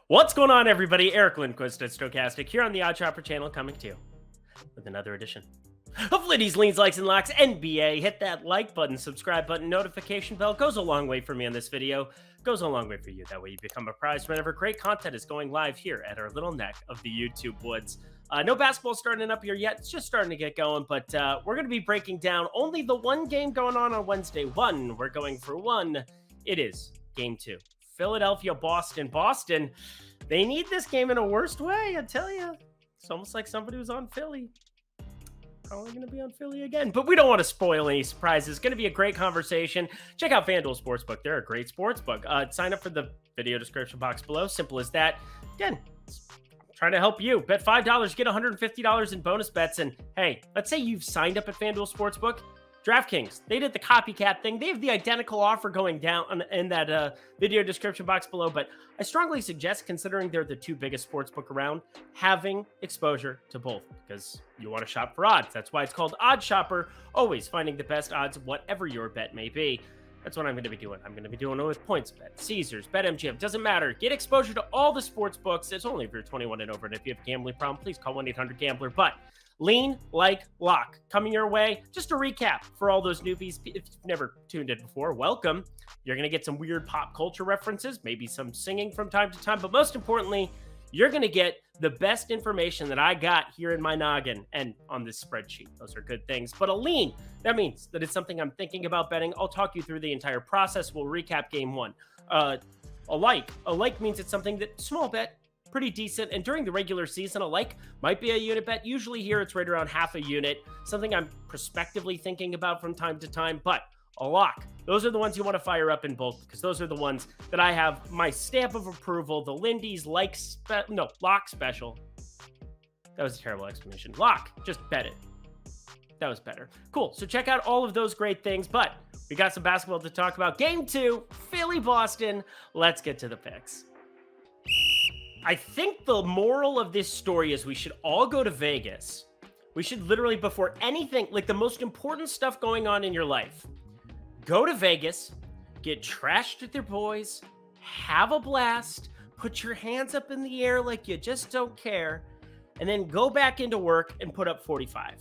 What's going on, everybody? Eric Lindquist at Stochastic here on the Odd Shopper channel, coming to you with another edition of Lindy's Leans, Likes, and Locks NBA. Hit that like button, subscribe button, notification bell. Goes a long way for me on this video. Goes a long way for you. That way you become apprised whenever great content is going live here at our little neck of the YouTube woods. No basketball starting up here yet. It's just starting to get going, but we're going to be breaking down only the one game going on Wednesday. We're going for one. It is Game 2. Philadelphia, Boston. Boston, they need this game in a worst way, I tell you. It's almost like somebody was on Philly. Probably going to be on Philly again. But we don't want to spoil any surprises. It's going to be a great conversation. Check out FanDuel Sportsbook. They're a great sportsbook. Sign up for the video description box below. Simple as that. Again, trying to help you. Bet $5, get $150 in bonus bets. And hey, let's say you've signed up at FanDuel Sportsbook. DraftKings, they did the copycat thing. They have the identical offer going down in that video description box below, but I strongly suggest, considering they're the two biggest sportsbook around, having exposure to both, because you want to shop for odds. That's why it's called Odd Shopper, always finding the best odds, whatever your bet may be. That's what I'm going to be doing. I'm going to be doing it with PointsBet, Caesars, BetMGM, doesn't matter. Get exposure to all the sports books. It's only if you're 21 and over, and if you have a gambling problem, please call 1-800-GAMBLER. But Lean, Like, Lock, coming your way. Just a recap for all those newbies. If you've never tuned in before, welcome. You're going to get some weird pop culture references, maybe some singing from time to time, but most importantly, you're going to get the best information that I got here in my noggin and on this spreadsheet. Those are good things. But a lean, that means that it's something I'm thinking about betting. I'll talk you through the entire process. We'll recap game one. A like means it's something that small bet, pretty decent, and during the regular season, a like might be a unit bet. Usually here it's right around half a unit, something I'm prospectively thinking about from time to time. But a lock, those are the ones you want to fire up in bulk, because those are the ones that I have my stamp of approval. The Lindy's lock special. That was a terrible explanation. Lock, just bet it. That was better. Cool. So check out all of those great things, but we got some basketball to talk about. Game 2, Philly, Boston. Let's get to the picks. I think the moral of this story is we should all go to Vegas. We should literally, before anything, like the most important stuff going on in your life, go to Vegas, get trashed with your boys, have a blast, put your hands up in the air like you just don't care, and then go back into work and put up 45.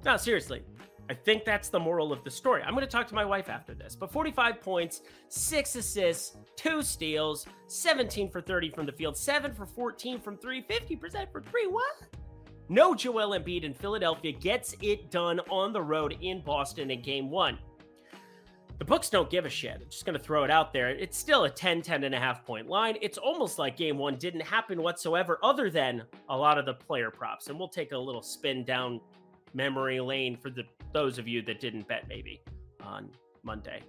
No, seriously. I think that's the moral of the story. I'm going to talk to my wife after this, but 45 points, 6 assists, 2 steals, 17 for 30 from the field, 7 for 14 from 3, 50% for 3. What? No Joel Embiid in Philadelphia gets it done on the road in Boston in game 1. The books don't give a shit. I'm just going to throw it out there. It's still a 10.5 point line. It's almost like game 1 didn't happen whatsoever, other than a lot of the player props. And we'll take a little spin down memory lane for those of you that didn't bet maybe on Monday.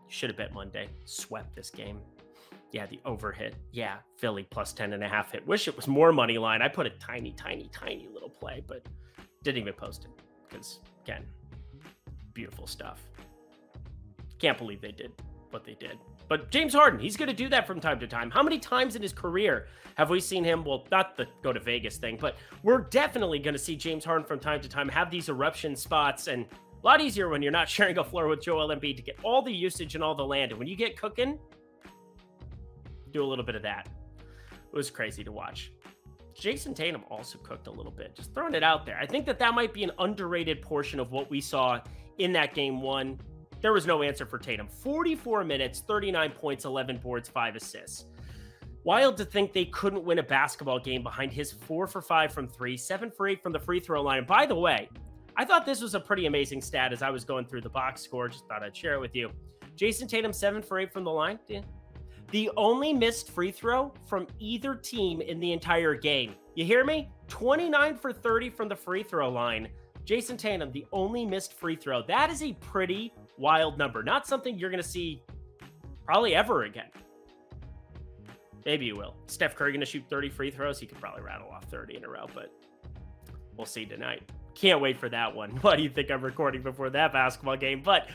Should have bet Monday. Swept this game. Yeah, the over hit. Yeah, Philly plus 10.5 hit. Wish it was more money line. I put a tiny little play, but didn't even post it because, again, beautiful stuff. Can't believe they did what they did. But James Harden, he's going to do that from time to time. How many times in his career have we seen him, well, not the go to Vegas thing, but we're definitely going to see James Harden from time to time have these eruption spots, and a lot easier when you're not sharing a floor with Joel Embiid to get all the usage and all the land. And when you get cooking, do a little bit of that. It was crazy to watch. Jason Tatum also cooked a little bit, just throwing it out there. I think that might be an underrated portion of what we saw in that game 1. There was no answer for Tatum. 44 minutes, 39 points, 11 boards, 5 assists. Wild to think they couldn't win a basketball game behind his 4 for 5 from 3, 7 for 8 from the free throw line. And by the way, I thought this was a pretty amazing stat as I was going through the box score. Just thought I'd share it with you. Jason Tatum, 7 for 8 from the line. Yeah. The only missed free throw from either team in the entire game. You hear me? 29 for 30 from the free throw line. Jason Tatum, the only missed free throw. That is a pretty wild number. Not something you're going to see probably ever again. Maybe you will. Steph Curry going to shoot 30 free throws. He could probably rattle off 30 in a row, but we'll see tonight. Can't wait for that one. What do you think I'm recording before that basketball game? But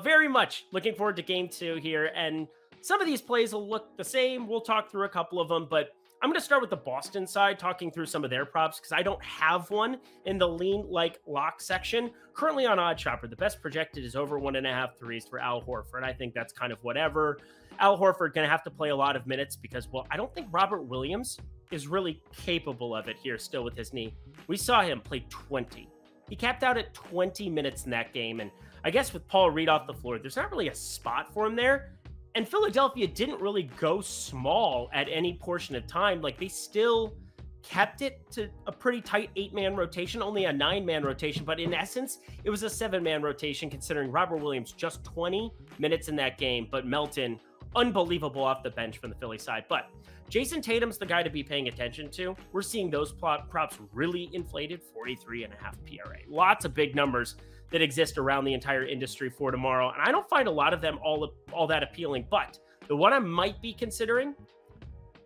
very much looking forward to game 2 here. And some of these plays will look the same. We'll talk through a couple of them, but I'm going to start with the Boston side, talking through some of their props because I don't have one in the lean like lock section. Currently on Odd Chopper, the best projected is over 1.5 threes for Al Horford. I think that's kind of whatever. Al Horford going to have to play a lot of minutes because, well, I don't think Robert Williams is really capable of it here still with his knee. We saw him play 20. He capped out at 20 minutes in that game. And I guess with Paul Reed off the floor, there's not really a spot for him there. And Philadelphia didn't really go small at any portion of time. Like, they still kept it to a pretty tight 8-man rotation, only a 9-man rotation. But in essence, it was a 7-man rotation considering Robert Williams just 20 minutes in that game. But Melton, unbelievable off the bench from the Philly side. But Jason Tatum's the guy to be paying attention to. We're seeing those props really inflated, 43.5 PRA. Lots of big numbers that exist around the entire industry for tomorrow. And I don't find a lot of them all that appealing, but the one I might be considering,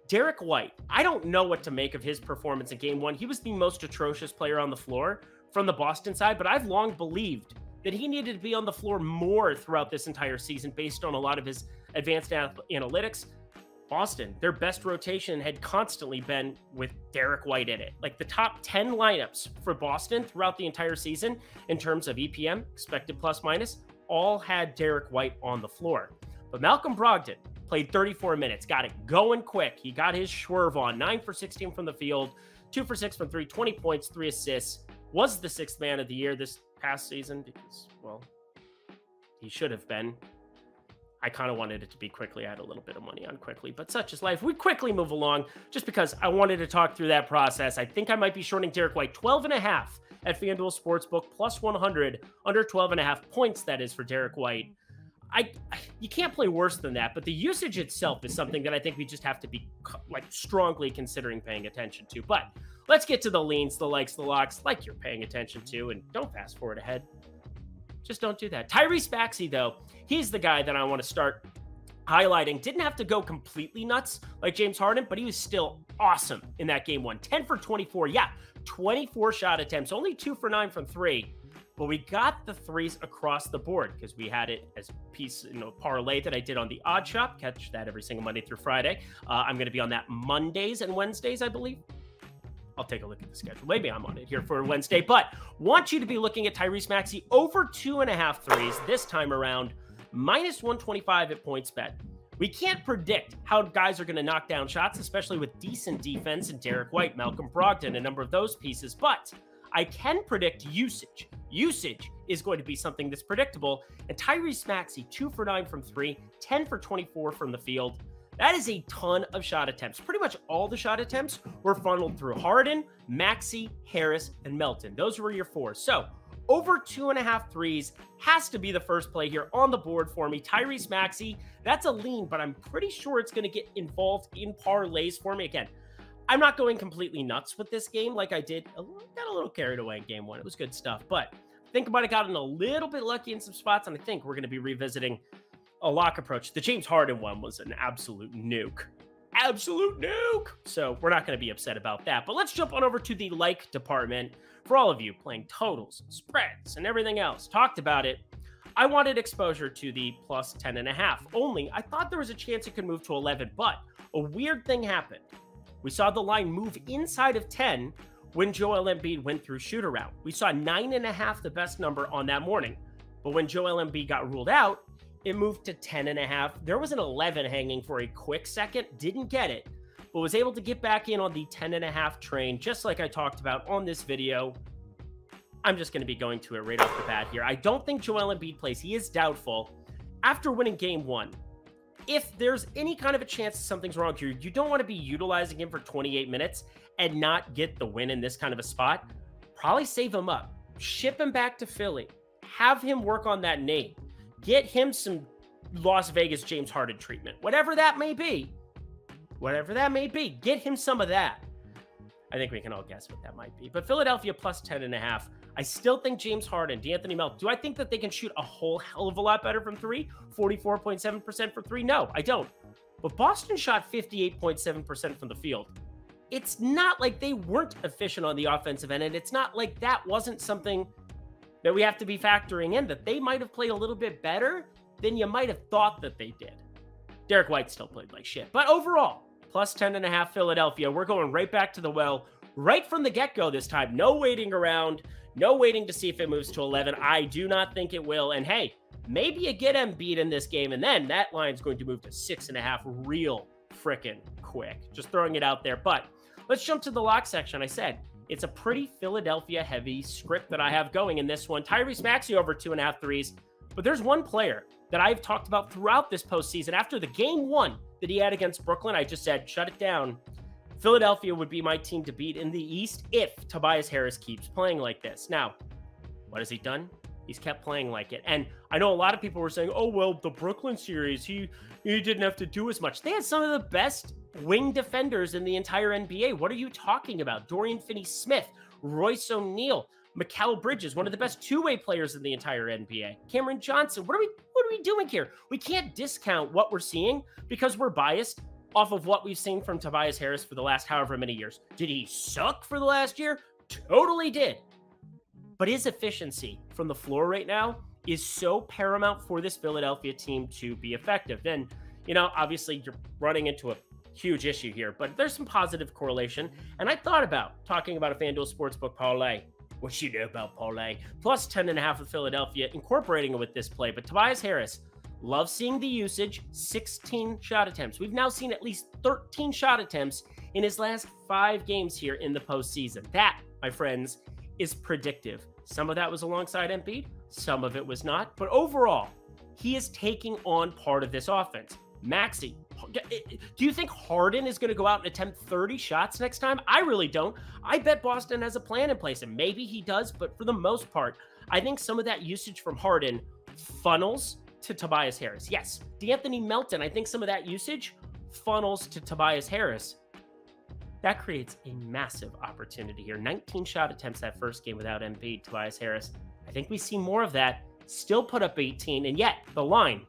Derek White. I don't know what to make of his performance in game one. He was the most atrocious player on the floor from the Boston side, but I've long believed that he needed to be on the floor more throughout this entire season based on a lot of his advanced analytics. Boston, their best rotation had constantly been with Derek White in it. Like the top 10 lineups for Boston throughout the entire season in terms of EPM, expected plus minus, all had Derek White on the floor. But Malcolm Brogdon played 34 minutes, got it going quick. He got his swerve on, 9 for 16 from the field, 2 for 6 from 3, 20 points, 3 assists, was the 6th man of the year this past season because, well, he should have been. I kind of wanted it to be quickly. I had a little bit of money on quickly, but such is life. We quickly move along just because I wanted to talk through that process. I think I might be shorting Derek White 12.5 at FanDuel Sportsbook, plus 100, under 12.5 points. That is for Derek White. You can't play worse than that, but the usage itself is something that I think we just have to be like strongly considering paying attention to. But let's get to the leans, the likes, the locks, like you're paying attention to, and don't fast forward ahead. Just don't do that. Tyrese Maxey, though, he's the guy that I want to start highlighting. Didn't have to go completely nuts like James Harden, but he was still awesome in that game one. 10 for 24. Yeah, 24 shot attempts, only 2 for 9 from 3. But we got the threes across the board because we had it as a piece, parlay that I did on the Odd Shop. Catch that every single Monday through Friday. I'm going to be on that Mondays and Wednesdays, I believe. I'll take a look at the schedule. Maybe I'm on it here for Wednesday, but want you to be looking at Tyrese Maxey over 2.5 threes this time around, minus 125 at PointsBet. We can't predict how guys are going to knock down shots, especially with decent defense and Derek White, Malcolm Brogdon, a number of those pieces, but I can predict usage. Usage is going to be something that's predictable, and Tyrese Maxey, 2 for 9 from 3, 10 for 24 from the field. That is a ton of shot attempts. Pretty much all the shot attempts were funneled through Harden, Maxey, Harris, and Melton. Those were your 4. So over 2.5 threes has to be the first play here on the board for me. Tyrese Maxey, that's a lean, but I'm pretty sure it's going to get involved in parlays for me. Again, I'm not going completely nuts with this game like I did. Got a little carried away in game one. It was good stuff, but think about it, gotten a little bit lucky in some spots, and I think we're going to be revisiting a lock approach. The James Harden one was an absolute nuke. Absolute nuke! So we're not going to be upset about that. But let's jump on over to the like department. For all of you playing totals, spreads, and everything else, talked about it. I wanted exposure to the plus 10.5. Only, I thought there was a chance it could move to 11, but a weird thing happened. We saw the line move inside of 10 when Joel Embiid went through shoot-around. We saw 9.5, the best number on that morning. But when Joel Embiid got ruled out, it moved to 10.5. There was an 11 hanging for a quick second. Didn't get it, but was able to get back in on the 10.5 train, just like I talked about on this video. I'm just going to be going to it right off the bat here. I don't think Joel Embiid plays. He is doubtful. After winning game one, if there's any kind of a chance something's wrong here, you don't want to be utilizing him for 28 minutes and not get the win in this kind of a spot. Probably save him up. Ship him back to Philly. Have him work on that name. Get him some Las Vegas James Harden treatment. Whatever that may be. Whatever that may be. Get him some of that. I think we can all guess what that might be. But Philadelphia plus 10.5. I still think James Harden, D'Anthony Melton. Do I think that they can shoot a whole hell of a lot better from 3? 44.7% from 3? No, I don't. But Boston shot 58.7% from the field. It's not like they weren't efficient on the offensive end, and it's not like that wasn't something that we have to be factoring in, that they might have played a little bit better than you might have thought that they did. Derek White still played like shit. But overall, plus 10.5 Philadelphia. We're going right back to the well, right from the get-go this time. No waiting around, no waiting to see if it moves to 11. I do not think it will. And hey, maybe you get Embiid in this game, and then that line's going to move to 6.5 real frickin' quick. Just throwing it out there. But let's jump to the lock section. I said it's a pretty Philadelphia-heavy script that I have going in this one. Tyrese Maxey over 2.5 threes. But there's one player that I've talked about throughout this postseason. After the game 1 that he had against Brooklyn, I just said, shut it down. Philadelphia would be my team to beat in the East if Tobias Harris keeps playing like this. Now, what has he done? He's kept playing like it. And I know a lot of people were saying, oh, well, the Brooklyn series, he didn't have to do as much. They had some of the best wing defenders in the entire NBA. What are you talking about? Dorian Finney-Smith, Royce O'Neal, Mikal Bridges, one of the best two-way players in the entire NBA. Cameron Johnson. What are we doing here? We can't discount what we're seeing because we're biased off of what we've seen from Tobias Harris for the last however many years. Did he suck for the last year? Totally did. But his efficiency from the floor right now is so paramount for this Philadelphia team to be effective. And, you know, obviously you're running into a huge issue here, but there's some positive correlation. And I thought about talking about a FanDuel Sportsbook parlay. What you know about parlay? Plus 10.5 of Philadelphia, incorporating it with this play. But Tobias Harris, love seeing the usage, 16 shot attempts. We've now seen at least 13 shot attempts in his last 5 games here in the postseason. That, my friends, is predictive. Some of that was alongside Embiid, some of it was not. But overall, he is taking on part of this offense. Maxey, do you think Harden is going to go out and attempt 30 shots next time? I really don't. I bet Boston has a plan in place, and maybe he does, but for the most part, I think some of that usage from Harden funnels to Tobias Harris. Yes, D'Anthony Melton, I think some of that usage funnels to Tobias Harris. That creates a massive opportunity here. 19 shot attempts that first game without Embiid, Tobias Harris. I think we see more of that. Still put up 18, and yet the line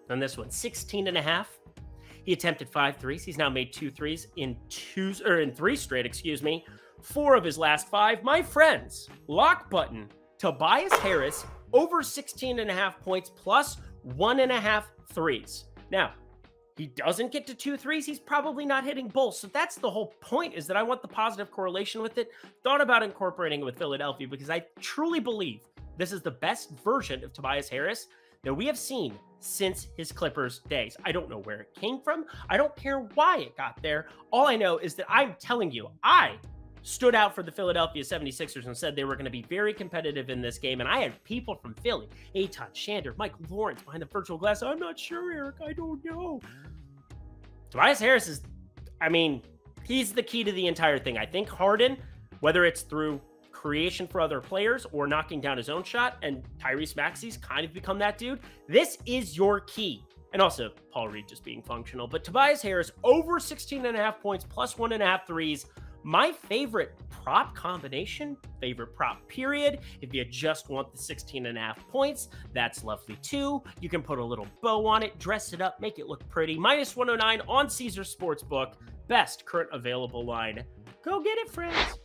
on this one, 16.5. He attempted 5 threes. He's now made 2 threes in 3 straight, 4 of his last 5. My friends, lock button, Tobias Harris over 16.5 points plus 1.5 threes. Now, he doesn't get to 2 threes. He's probably not hitting both. So that's the whole point, is that I want the positive correlation with it. Thought about incorporating it with Philadelphia because I truly believe this is the best version of Tobias Harris that we have seen since his Clippers days. I don't know where it came from. I don't care why it got there. All I know is that I'm telling you, I stood out for the Philadelphia 76ers and said they were going to be very competitive in this game. And I had people from Philly, Eitan Shander, Mike Lawrence behind the virtual glass. I'm not sure, Eric. I don't know. Tobias Harris is, I mean, he's the key to the entire thing. I think Harden, whether it's through creation for other players or knocking down his own shot, and Tyrese Maxey's kind of become that dude. This is your key. And also Paul Reed just being functional. But Tobias Harris over 16.5 points plus 1.5 threes. My favorite prop combination, favorite prop period. If you just want the 16.5 points, that's lovely too. You can put a little bow on it, dress it up, make it look pretty. Minus 109 on Caesar Sportsbook. Best current available line. Go get it, friends.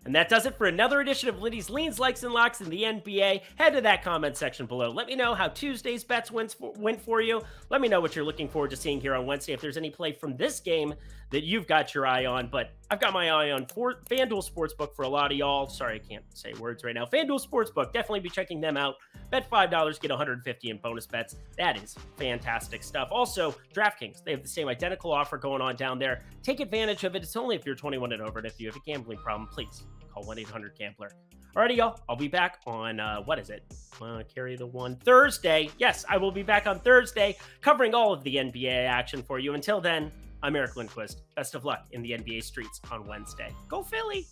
And that does it for another edition of Lindy's Leans, Likes, and Locks in the NBA. Head to that comment section below. Let me know how Tuesday's bets went for you. Let me know what you're looking forward to seeing here on Wednesday. If there's any play from this game that you've got your eye on. But I've got my eye on FanDuel Sportsbook for a lot of y'all. Sorry, I can't say words right now. FanDuel Sportsbook, definitely be checking them out. Bet $5, get $150 in bonus bets. That is fantastic stuff. Also, DraftKings, they have the same identical offer going on down there. Take advantage of it. It's only if you're 21 and over. And if you have a gambling problem, please call 1-800-GAMBLER. Alrighty, y'all. I'll be back on, what is it? Carry the one. Thursday. Yes, I will be back on Thursday covering all of the NBA action for you. Until then, I'm Eric Lindquist. Best of luck in the NBA streets on Wednesday. Go Philly!